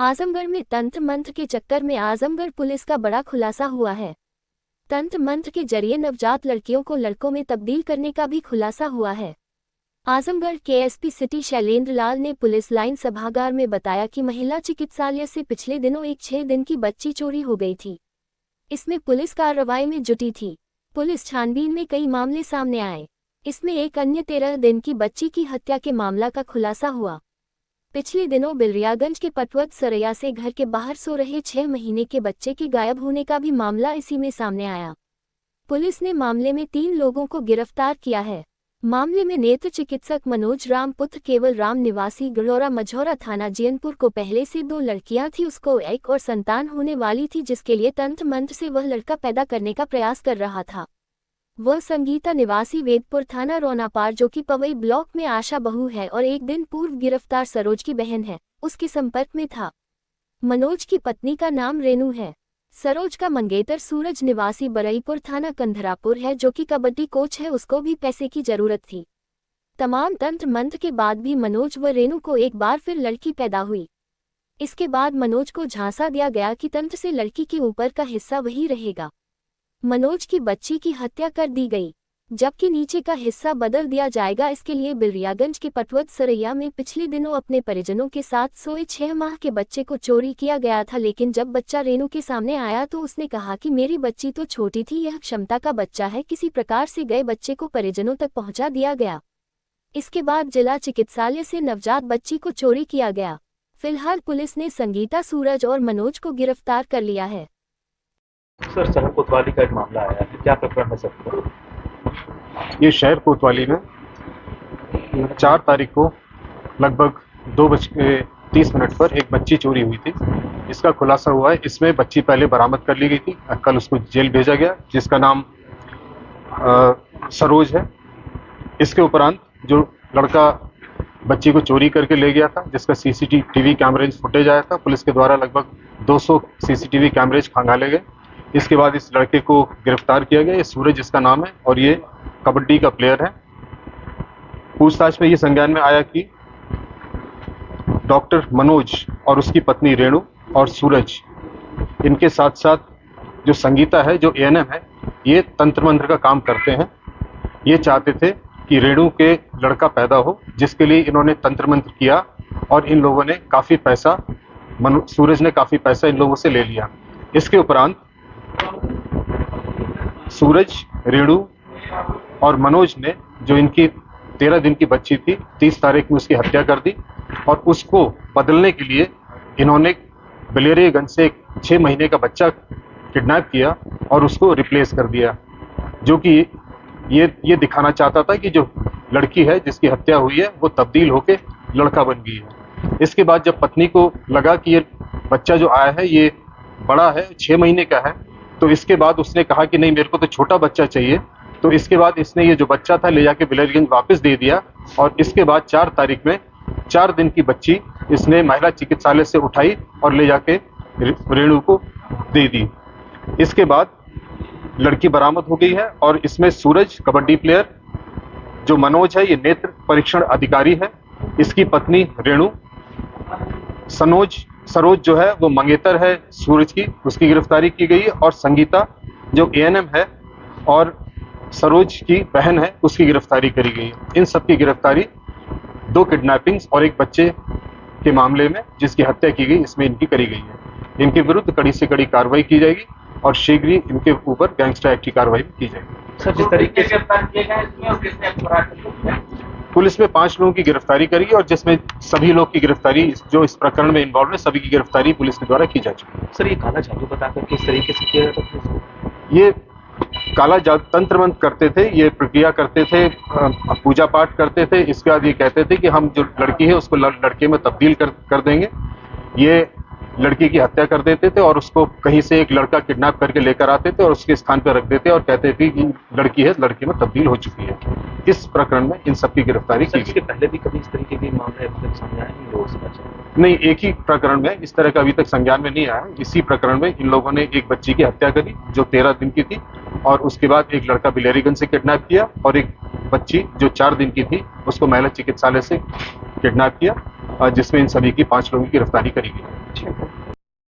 आजमगढ़ में तंत्र मंत्र के चक्कर में आजमगढ़ पुलिस का बड़ा खुलासा हुआ है। तंत्र मंत्र के जरिए नवजात लड़कियों को लड़कों में तब्दील करने का भी खुलासा हुआ है। आजमगढ़ के एसपी सिटी शैलेंद्र लाल ने पुलिस लाइन सभागार में बताया कि महिला चिकित्सालय से पिछले दिनों एक 6 दिन की बच्ची चोरी हो गई थी। इसमें पुलिस कार्रवाई में जुटी थी। पुलिस छानबीन में कई मामले सामने आए। इसमें एक अन्य 13 दिन की बच्ची की हत्या के मामला का खुलासा हुआ। पिछले दिनों बिलरियागंज के पटवत सरैया से घर के बाहर सो रहे 6 महीने के बच्चे के गायब होने का भी मामला इसी में सामने आया। पुलिस ने मामले में 3 लोगों को गिरफ्तार किया है। मामले में नेत्र चिकित्सक मनोज राम पुत्र केवल राम निवासी गड़ौरा मझौरा थाना जियनपुर को पहले से 2 लड़कियां थी, उसको एक और संतान होने वाली थी, जिसके लिए तंत्र मंत्र से वह लड़का पैदा करने का प्रयास कर रहा था। वह संगीता निवासी वेदपुर थाना रोनापार जो कि पवई ब्लॉक में आशा बहू है और एक दिन पूर्व गिरफ्तार सरोज की बहन है, उसके संपर्क में था। मनोज की पत्नी का नाम रेनू है। सरोज का मंगेतर सूरज निवासी बरईपुर थाना कंधरापुर है जो कि कबड्डी कोच है, उसको भी पैसे की जरूरत थी। तमाम तंत्र मंत्र के बाद भी मनोज व रेनू को एक बार फिर लड़की पैदा हुई। इसके बाद मनोज को झांसा दिया गया कि तंत्र से लड़की के ऊपर का हिस्सा वही रहेगा। मनोज की बच्ची की हत्या कर दी गई, जबकि नीचे का हिस्सा बदल दिया जाएगा। इसके लिए बिलरियागंज के पटवत सरैया में पिछले दिनों अपने परिजनों के साथ सोए 6 माह के बच्चे को चोरी किया गया था, लेकिन जब बच्चा रेनू के सामने आया तो उसने कहा कि मेरी बच्ची तो छोटी थी, यह क्षमता का बच्चा है। किसी प्रकार से गए बच्चे को परिजनों तक पहुंचा दिया गया। इसके बाद जिला चिकित्सालय से नवजात बच्ची को चोरी किया गया। फिलहाल पुलिस ने संगीता, सूरज और मनोज को गिरफ्तार कर लिया है। सर, शहर कोतवाली का एक मामला आया है, क्या प्रकरण है सर? ये शहर कोतवाली में 4 तारीख को लगभग 2:30 पर एक बच्ची चोरी हुई थी। इसका खुलासा हुआ है। इसमें बच्ची पहले बरामद कर ली गई थी, कल उसको जेल भेजा गया, जिसका नाम सरोज है। इसके उपरांत जो लड़का बच्ची को चोरी करके ले गया था, जिसका सीसीटीवी कैमरेज फुटेज आया था, पुलिस के द्वारा लगभग 200 सीसीटीवी कैमरेज खंगाले गए। इसके बाद इस लड़के को गिरफ्तार किया गया। ये सूरज इसका नाम है और ये कबड्डी का प्लेयर है। पूछताछ में ये संज्ञान में आया कि डॉक्टर मनोज और उसकी पत्नी रेणु और सूरज, इनके साथ साथ जो संगीता है, जो एएनएम है, ये तंत्र मंत्र का काम करते हैं। ये चाहते थे कि रेणु के लड़का पैदा हो, जिसके लिए इन्होंने तंत्र मंत्र किया और इन लोगों ने काफ़ी पैसा, सूरज ने काफ़ी पैसा इन लोगों से ले लिया। इसके उपरांत सूरज, रेणु और मनोज ने, जो इनकी 13 दिन की बच्ची थी, 30 तारीख में उसकी हत्या कर दी और उसको बदलने के लिए इन्होंने बिलरियागंज से एक 6 महीने का बच्चा किडनैप किया और उसको रिप्लेस कर दिया, जो कि ये दिखाना चाहता था कि जो लड़की है जिसकी हत्या हुई है वो तब्दील होके लड़का बन गई है। इसके बाद जब पत्नी को लगा कि ये बच्चा जो आया है ये बड़ा है, 6 महीने का है, तो इसके बाद उसने कहा कि नहीं, मेरे को तो छोटा बच्चा चाहिए। तो इसके बाद इसने ये जो बच्चा था ले जाके बिलरियागंज वापस दे दिया और इसके बाद 4 तारीख में 4 दिन की बच्ची इसने महिला चिकित्सालय से उठाई और ले जाके रेणु को दे दी। इसके बाद लड़की बरामद हो गई है और इसमें सूरज कबड्डी प्लेयर, जो मनोज है ये नेत्र परीक्षण अधिकारी है, इसकी पत्नी रेणु, सरोज जो है वो मंगेतर है सूरज की, उसकी गिरफ्तारी की गई है और संगीता जो एएनएम है और सरोज की बहन है, उसकी गिरफ्तारी करी गई है। इन सब की गिरफ्तारी 2 किडनैपिंग्स और एक बच्चे के मामले में जिसकी हत्या की गई, इसमें इनकी करी गई है। इनके विरुद्ध कड़ी से कड़ी कार्रवाई की जाएगी और शीघ्र ही इनके ऊपर गैंगस्टर एक्ट की कार्रवाई की जाएगी। सर, जिस तरीके से गिरफ्तार किए गए इसमें और किसने पुलिस में 5 लोगों की गिरफ्तारी करी और जिसमें सभी लोग की गिरफ्तारी, जो इस प्रकरण में इन्वॉल्व है, सभी की गिरफ्तारी पुलिस के द्वारा की जा चुकी है। सर, ये काला जादू बताकर किस तरीके से किया जाता था? ये काला जादू तंत्र मंत्र करते थे, ये प्रक्रिया करते थे, पूजा पाठ करते थे। इसके बाद ये कहते थे कि हम जो लड़की है उसको लड़के में तब्दील कर देंगे। ये लड़की की हत्या कर देते थे और उसको कहीं से एक लड़का किडनैप करके लेकर आते थे और उसके स्थान पर रख देते और कहते थे कि लड़की है, लड़के में तब्दील हो चुकी है। इस प्रकरण में इन सबकी गिरफ्तारी की गई। पहले भी कभी इस तरीके के मामले अभी तक सामने आए नहीं, एक ही प्रकरण में इस तरह का अभी तक संज्ञान में नहीं आया। इसी प्रकरण में इन लोगों ने एक बच्ची की हत्या करी जो 13 दिन की थी और उसके बाद एक लड़का बिलरियागंज से किडनैप किया और एक बच्ची जो 4 दिन की थी उसको महिला चिकित्सालय से किडनैप किया, जिसमें इन सभी की 5 लोगों की गिरफ्तारी करी गई। ठीक है।